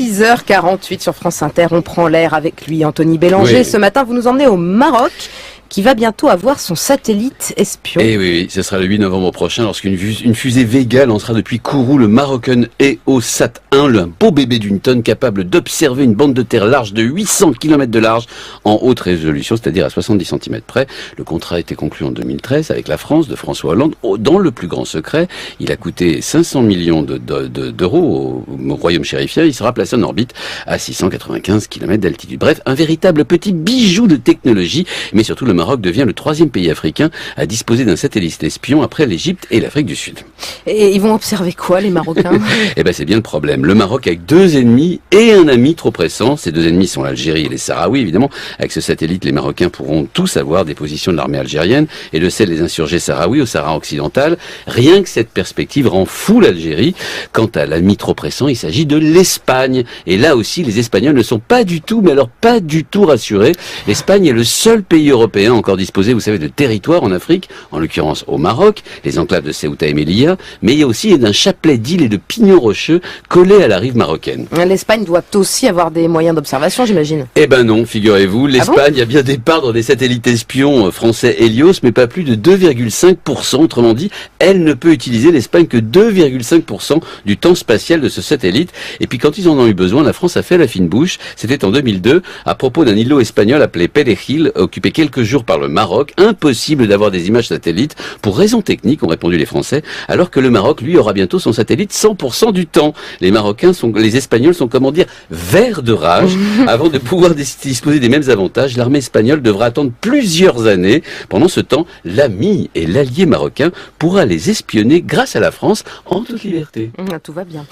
6h48 sur France Inter, on prend l'air avec lui, Anthony Bélanger. Oui. Ce matin, vous nous emmenez au Maroc, qui va bientôt avoir son satellite espion. Et oui, ce sera le 8 novembre prochain lorsqu'une fusée Vega lancera depuis Kourou le Marocain EOSat 1, un beau bébé d'une tonne capable d'observer une bande de terre large de 800 km de large en haute résolution, c'est-à-dire à 70 cm près. Le contrat a été conclu en 2013 avec la France de François Hollande dans le plus grand secret. Il a coûté 500 millions d'euros au royaume chérifien. Il sera placé en orbite à 695 km d'altitude. Bref, un véritable petit bijou de technologie, mais surtout le Maroc devient le 3e pays africain à disposer d'un satellite espion après l'Égypte et l'Afrique du Sud. Et ils vont observer quoi, les Marocains? Eh ben, c'est bien le problème. Le Maroc a 2 ennemis et un ami trop pressant. Ces 2 ennemis sont l'Algérie et les Sahraouis, évidemment. Avec ce satellite, les Marocains pourront tous avoir des positions de l'armée algérienne et de celles des insurgés sahraouis au Sahara occidental. Rien que cette perspective rend fou l'Algérie. Quant à l'ami trop pressant, il s'agit de l'Espagne. Et là aussi, les Espagnols ne sont pas du tout, mais alors pas du tout rassurés. L'Espagne est le seul pays européen encore disposé, vous savez, de territoires en Afrique, en l'occurrence au Maroc, les enclaves de Ceuta et Melilla, mais il y a aussi d'un chapelet d'îles et de pignons rocheux collés à la rive marocaine. L'Espagne doit aussi avoir des moyens d'observation, j'imagine. Eh ben non, figurez-vous, l'Espagne a bien des parts dans des satellites espions français Helios, mais pas plus de 2,5%. Autrement dit, elle ne peut utiliser l'Espagne que 2,5% du temps spatial de ce satellite. Et puis quand ils en ont eu besoin, la France a fait la fine bouche. C'était en 2002, à propos d'un îlot espagnol appelé Perejil, occupé quelques jours par le Maroc. Impossible d'avoir des images satellites pour raisons techniques, ont répondu les Français, alors que le Maroc, lui, aura bientôt son satellite 100% du temps. Les Espagnols sont, comment dire, verts de rage. Avant de pouvoir disposer des mêmes avantages, l'armée espagnole devra attendre plusieurs années. Pendant ce temps, l'ami et l'allié marocain pourra les espionner grâce à la France en toute liberté. Tout va bien.